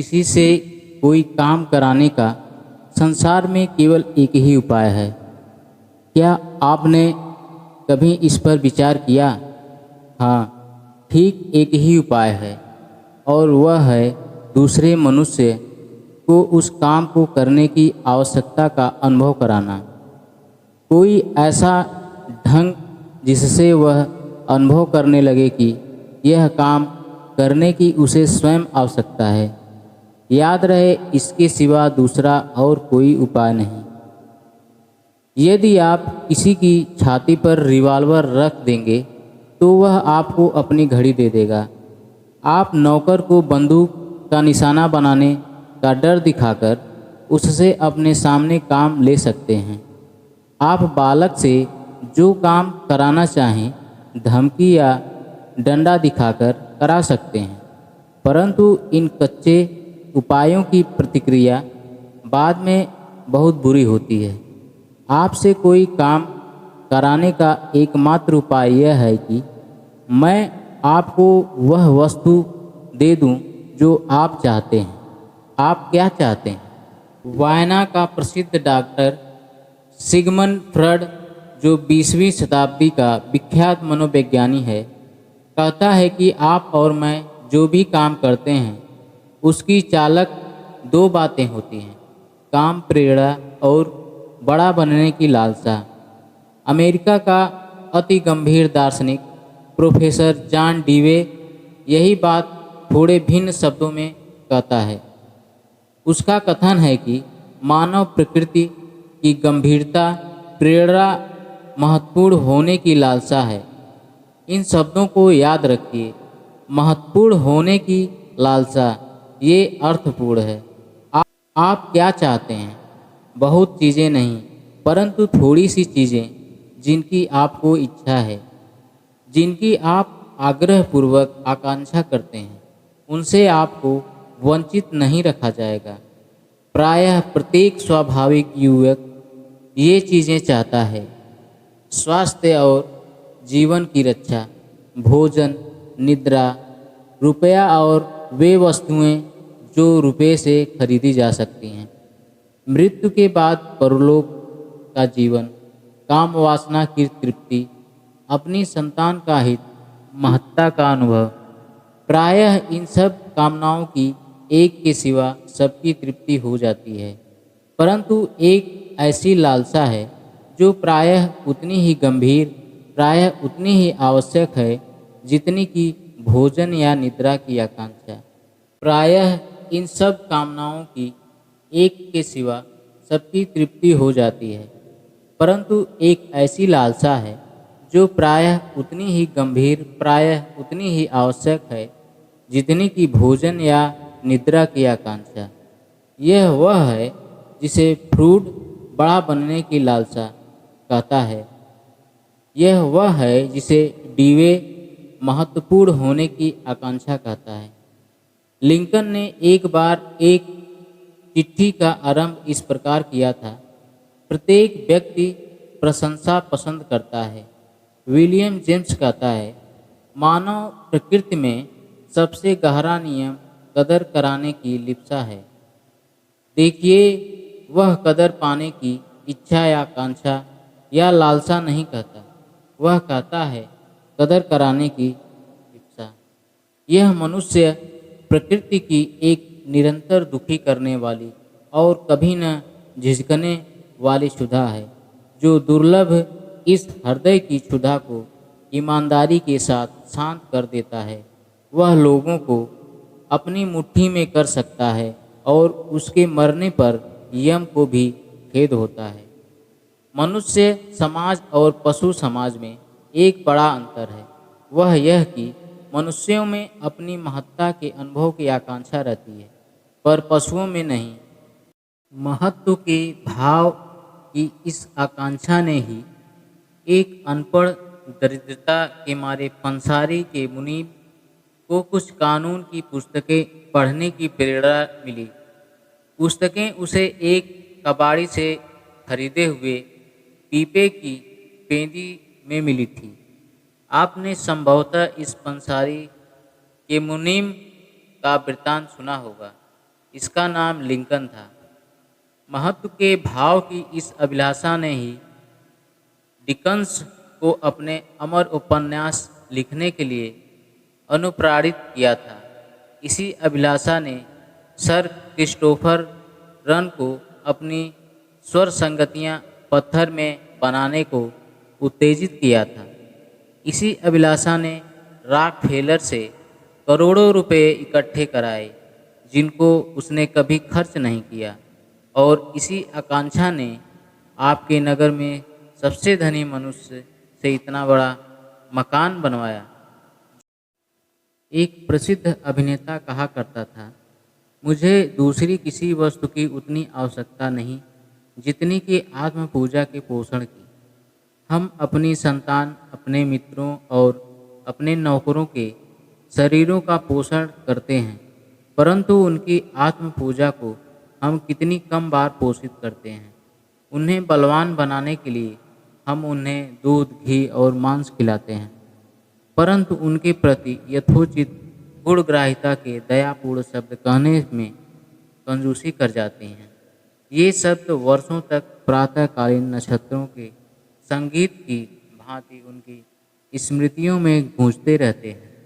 किसी से कोई काम कराने का संसार में केवल एक ही उपाय है। क्या आपने कभी इस पर विचार किया? हाँ, ठीक एक ही उपाय है, और वह है दूसरे मनुष्य को उस काम को करने की आवश्यकता का अनुभव कराना। कोई ऐसा ढंग जिससे वह अनुभव करने लगे कि यह काम करने की उसे स्वयं आवश्यकता है। याद रहे, इसके सिवा दूसरा और कोई उपाय नहीं। यदि आप किसी की छाती पर रिवॉल्वर रख देंगे तो वह आपको अपनी घड़ी दे देगा। आप नौकर को बंदूक का निशाना बनाने का डर दिखाकर उससे अपने सामने काम ले सकते हैं। आप बालक से जो काम कराना चाहें धमकी या डंडा दिखाकर करा सकते हैं, परंतु इन कच्चे उपायों की प्रतिक्रिया बाद में बहुत बुरी होती है। आपसे कोई काम कराने का एकमात्र उपाय यह है कि मैं आपको वह वस्तु दे दूं जो आप चाहते हैं। आप क्या चाहते हैं? वायना का प्रसिद्ध डॉक्टर सिगमंड फ्रॉइड, जो 20वीं शताब्दी का विख्यात मनोवैज्ञानिक है, कहता है कि आप और मैं जो भी काम करते हैं उसकी चालक दो बातें होती हैं: काम प्रेरणा और बड़ा बनने की लालसा। अमेरिका का अति गंभीर दार्शनिक प्रोफेसर जॉन डीवे यही बात थोड़े भिन्न शब्दों में कहता है। उसका कथन है कि मानव प्रकृति की गंभीरता प्रेरणा महत्वपूर्ण होने की लालसा है। इन शब्दों को याद रखिए, महत्वपूर्ण होने की लालसा, ये अर्थपूर्ण है। आप क्या चाहते हैं? बहुत चीज़ें नहीं, परंतु थोड़ी सी चीज़ें जिनकी आपको इच्छा है, जिनकी आप आग्रहपूर्वक आकांक्षा करते हैं, उनसे आपको वंचित नहीं रखा जाएगा। प्रायः प्रत्येक स्वाभाविक युवक ये चीज़ें चाहता है: स्वास्थ्य और जीवन की रक्षा, भोजन, निद्रा, रुपया और वे वस्तुएं जो रुपये से खरीदी जा सकती हैं, मृत्यु के बाद परलोक का जीवन, काम वासना की तृप्ति, अपनी संतान का हित, महत्ता का अनुभव। प्रायः इन सब कामनाओं की एक के सिवा सबकी तृप्ति हो जाती है, परंतु एक ऐसी लालसा है जो प्रायः उतनी ही गंभीर, प्रायः उतनी ही आवश्यक है जितनी कि भोजन या निद्रा की आकांक्षा। प्रायः इन सब कामनाओं की एक के सिवा सबकी तृप्ति हो जाती है, परंतु एक ऐसी लालसा है जो प्रायः उतनी ही गंभीर, प्रायः उतनी ही आवश्यक है जितनी कि भोजन या निद्रा की आकांक्षा। यह वह है जिसे फ्रूड बड़ा बनने की लालसा कहता है। यह वह है जिसे डीवे महत्वपूर्ण होने की आकांक्षा कहता है। लिंकन ने एक बार एक चिट्ठी का आरंभ इस प्रकार किया था: प्रत्येक व्यक्ति प्रशंसा पसंद करता है। विलियम जेम्स कहता है, मानव प्रकृति में सबसे गहरा नियम कदर कराने की लिप्सा है। देखिए, वह कदर पाने की इच्छा या आकांक्षा या लालसा नहीं कहता, वह कहता है कदर कराने की लिप्सा। यह मनुष्य प्रकृति की एक निरंतर दुखी करने वाली और कभी न झिझकने वाली क्षुधा है, जो दुर्लभ इस हृदय की क्षुधा को ईमानदारी के साथ शांत कर देता है। वह लोगों को अपनी मुट्ठी में कर सकता है और उसके मरने पर यम को भी खेद होता है। मनुष्य समाज और पशु समाज में एक बड़ा अंतर है, वह यह कि मनुष्यों में अपनी महत्ता के अनुभव की आकांक्षा रहती है, पर पशुओं में नहीं। महत्व के भाव की इस आकांक्षा ने ही एक अनपढ़ दरिद्रता के मारे पंसारी के मुनीब को कुछ कानून की पुस्तकें पढ़ने की प्रेरणा मिली। पुस्तकें उसे एक कबाड़ी से खरीदे हुए पीपे की पेंदी में मिली थी। आपने संभवतः इस पंसारी के मुनीम का वृत्तांत सुना होगा। इसका नाम लिंकन था। महत्व के भाव की इस अभिलाषा ने ही डिकन्स को अपने अमर उपन्यास लिखने के लिए अनुप्राणित किया था। इसी अभिलाषा ने सर क्रिस्टोफर रन को अपनी स्वर संगतियाँ पत्थर में बनाने को उत्तेजित किया था। इसी अभिलाषा ने रॉकफेलर से करोड़ों रुपए इकट्ठे कराए जिनको उसने कभी खर्च नहीं किया, और इसी आकांक्षा ने आपके नगर में सबसे धनी मनुष्य से इतना बड़ा मकान बनवाया। एक प्रसिद्ध अभिनेता कहा करता था, मुझे दूसरी किसी वस्तु की उतनी आवश्यकता नहीं जितनी कि आत्म पूजा के पोषण की। हम अपनी संतान, अपने मित्रों और अपने नौकरों के शरीरों का पोषण करते हैं, परंतु उनकी आत्म पूजा को हम कितनी कम बार पोषित करते हैं। उन्हें बलवान बनाने के लिए हम उन्हें दूध, घी और मांस खिलाते हैं, परंतु उनके प्रति यथोचित गुणग्राहिता के दयापूर्ण शब्द कहने में कंजूसी कर जाते हैं। ये शब्द वर्षों तक प्रातःकालीन नक्षत्रों के संगीत की भांति उनकी स्मृतियों में गूंजते रहते हैं।